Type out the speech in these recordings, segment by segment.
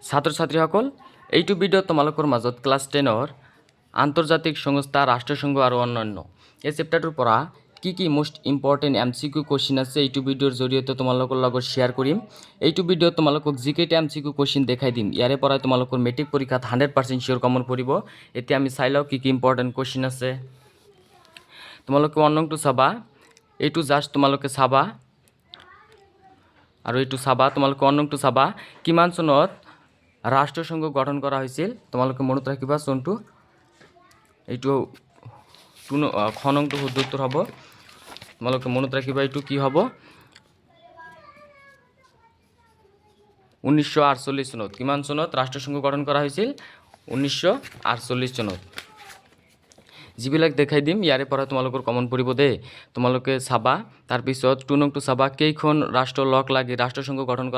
ছাত্ৰ ছাত্ৰীসকল, এইটো ভিডিঅ'ত তোমালোকৰ মাজত ক্লাছ 10ৰ আন্তৰ্জাতিক সংস্থা, ৰাষ্ট্ৰসংঘ আৰু অন্যান্য এই চেপ্টাৰটোৰ পৰা কি মোষ্ট ইম্পৰ্টেণ্ট MCQ কুৱেশ্যন আছে এইটো ভিডিঅ'ৰ জৰিয়তে তোমালোকৰ লগত শ্বেয়াৰ কৰিম। এইটো ভিডিঅ'ত তোমালোকক যিকেইটা MCQ কুৱেশ্যন দেখাই দিম, ইয়াৰে পৰাই তোমালোকৰ মেট্ৰিক পৰীক্ষাত 100% চিয়'ৰ কমন পৰিব। এতিয়া আমি চাই লওঁ কি ইম্পৰ্টেণ্ট কুৱেশ্যন আছে। তোমালোকে 1 নংটো চাবা, এইটো জাষ্ট তোমালোকে চাবা আৰু এইটো চাবা। তোমালোকে 1 নংটো চাবা, কিমান চনত ৰাষ্ট্ৰসংঘ গঠন কৰা হৈছিল। তোমালোকে মনত ৰাখিবা চনটো। এইটো খ নংটো শুদ্ধ উত্তৰ হ'ব। তোমালোকে মনত ৰাখিবা এইটো কি হ'ব, 1948 চনত। কিমান চনত ৰাষ্ট্ৰসংঘ গঠন কৰা হৈছিল? 1948 চনত। যিবিলাক দেখাই দিম ইয়াৰে পৰা তোমালোকৰ কমন পৰিব দেই। তোমালোকে চাবা, তাৰপিছত 2 নংটো চাবা, কেইখন ৰাষ্ট্ৰ লগ লাগি ৰাষ্ট্ৰসংঘ গঠন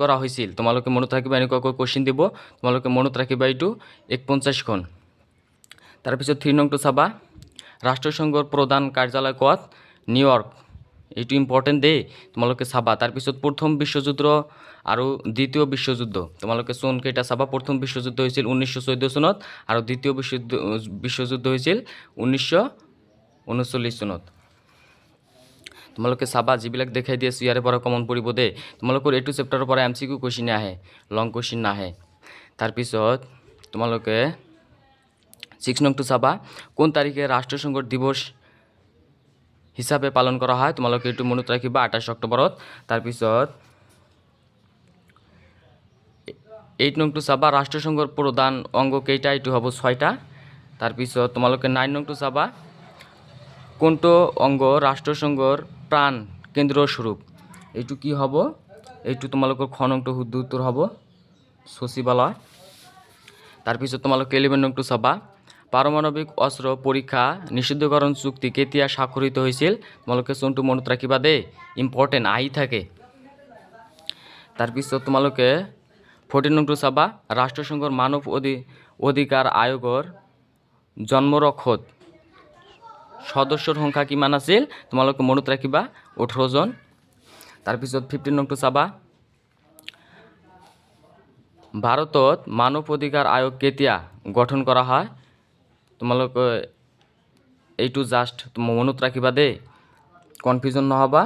কৰা হৈছিল। তোমালোকে মনত ৰাখিবা, এনেকুৱাকৈ কুৱেশ্যন দিব, তোমালোকে মনত ৰাখিবা এইটো 49খন। তাৰপিছত 3 নংটো চাবা, ৰাষ্ট্ৰসংঘৰ প্ৰধান কাৰ্যালয় ক'ত? নিউয়ৰ্ক। এইটো ইম্পৰ্টেণ্ট দেই, তোমালোকে চাবা। তাৰপিছত প্ৰথম বিশ্বযুদ্ধ আৰু দ্বিতীয় বিশ্বযুদ্ধ, তোমালোকে চন কেইটা চাবা। প্ৰথম বিশ্বযুদ্ধ হৈছিল 1914 চনত আৰু দ্বিতীয় বিশ্বযুদ্ধ হৈছিল 1939 চনত। তোমালোকে চাবা, যিবিলাক দেখাই দি আছোঁ ইয়াৰে পৰা কমন পৰিব দেই। তোমালোকৰ এইটো চেপ্টাৰৰ পৰা MCQ কুৱেশ্যন আহে, লং কুৱেশ্যন নাহে। তাৰপিছত তোমালোকে 6 নংটো চাবা, কোন তাৰিখে ৰাষ্ট্ৰসংঘৰ দিৱস হিচাপে পালন কৰা হয়? তোমালোকে এইটো মনত ৰাখিবা, 28 অক্টোবৰত। তাৰপিছত 8 নংটো চাবা, ৰাষ্ট্ৰসংঘৰ প্ৰধান অংগ কেইটা? এইটো হ'ব 6টা। তাৰপিছত তোমালোকে 9 নংটো চাবা, কোনটো অংগ ৰাষ্ট্ৰসংঘৰ প্ৰাণ কেন্দ্ৰৰ স্বৰূপ? এইটো কি হ'ব? এইটো তোমালোকৰ খ নংটো শুদ্ধ উত্তৰ হ'ব, সচিবালয়। তাৰপিছত তোমালোকে 11 নংটো চাবা, পাৰমাণৱিক অস্ত্ৰ পৰীক্ষা নিষিদ্ধকৰণ চুক্তি কেতিয়া স্বাক্ষৰিত হৈছিল? তোমালোকে চনটো মনত ৰাখিবা দেই, ইম্পৰ্টেণ্ট আহি থাকে। তাৰপিছত তোমালোকে 14 নংটো চাবা, ৰাষ্ট্ৰসংঘৰ মানৱ অধিকাৰ আয়োগৰ জন্মৰক্ষক সদস্যৰ সংখ্যা কিমান আছিল? তোমালোকে মনত ৰাখিবা 18 জন। তাৰপিছত 15 নংটো চাবা, ভাৰতত মানৱ অধিকাৰ আয়োগ কেতিয়া গঠন কৰা হয়? তোমালোকে এইটো জাষ্ট মনত ৰাখিবা দেই, কনফিউজন নহবা।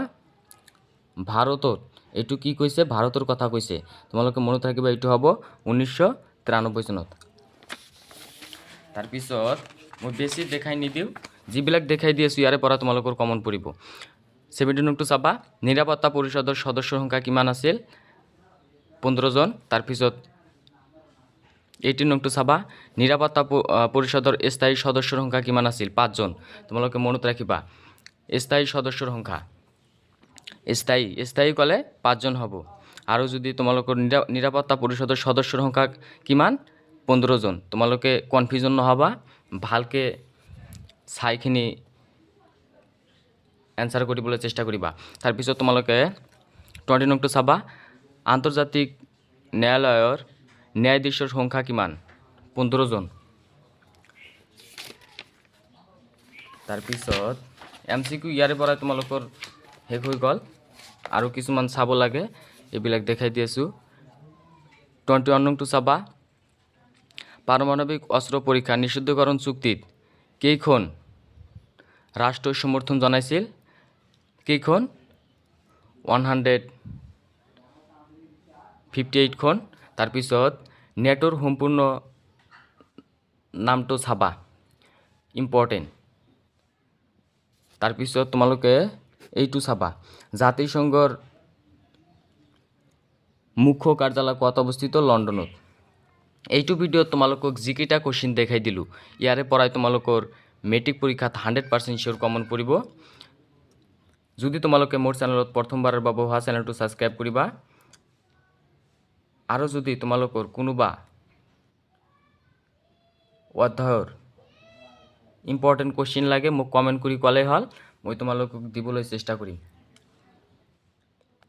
ভাৰতত, এইটো কি কৈছে? ভাৰতৰ কথা কৈছে। তোমালোকে মনত ৰাখিবা, এইটো হ'ব 1993 চনত। তাৰপিছত মই বেছি দেখাই নিদিওঁ, যিবিলাক দেখাই দি আছোঁ ইয়াৰে পৰা তোমালোকৰ কমন পৰিব। 17 নংটো চাবা, নিৰাপত্তা পৰিষদৰ সদস্যৰ সংখ্যা কিমান আছিল? 15 জন। তাৰপিছত 18 নংটো চাবা, নিৰাপত্তা পৰিষদৰ স্থায়ী সদস্যৰ সংখ্যা কিমান আছিল? 5 জন। তোমালোকে মনত ৰাখিবা, স্থায়ী সদস্যৰ সংখ্যা, স্থায়ী ক'লে 5 জন হ'ব। আৰু যদি তোমালোকৰ নিৰাপত্তা পৰিষদৰ সদস্যৰ সংখ্যা কিমান? 15 জন। তোমালোকে কনফিউজন নহবা, ভালকৈ চাইখিনি এনচাৰ কৰিবলৈ চেষ্টা কৰিবা। তাৰপিছত তোমালোকে 20 নংটো চাবা, আন্তৰ্জাতিক ন্যায়ালয়ৰ ন্যায়াধীশৰ সংখ্যা কিমান? 15 জন। তাৰপিছত MCQ ইয়াৰে পৰা তোমালোকৰ শেষ হৈ গ'ল, আৰু কিছুমান চাব লাগে, এইবিলাক দেখাই দি আছোঁ। 21 নংটো চাবা, পাৰমাণৱিক অস্ত্ৰ পৰীক্ষা নিষিদ্ধকৰণ চুক্তিত কেইখন ৰাষ্ট্ৰই সমৰ্থন জনাইছিল? কেইখন? 158খন। তাৰপিছত নেটোৰ সম্পূৰ্ণ নামটো চাবা, ইম্পৰ্টেণ্ট। তাৰপিছত তোমালোকে এইটো চাবা, জাতিসংঘৰ মুখ্য কাৰ্যালয় ক'ত অৱস্থিত? লণ্ডনত। এইটো ভিডিঅ'ত তোমালোকক যিকেইটা কুৱেশ্যন দেখাই দিলোঁ ইয়াৰে পৰাই তোমালোকৰ মেট্ৰিক পৰীক্ষাত 100% চিয়'ৰ কমন পৰিব। যদি তোমালোকে মোৰ চেনেলত প্ৰথমবাৰৰ বাবে হোৱা, চেনেলটো ছাবস্ক্ৰাইব কৰিবা। আৰু যদি তোমালোকৰ কোনোবা অধ্যায়ৰ ইম্পৰ্টেণ্ট কুৱেশ্যন লাগে, মোক কমেণ্ট কৰি ক'লেই হ'ল, মই তোমালোকক দিবলৈ চেষ্টা কৰিম।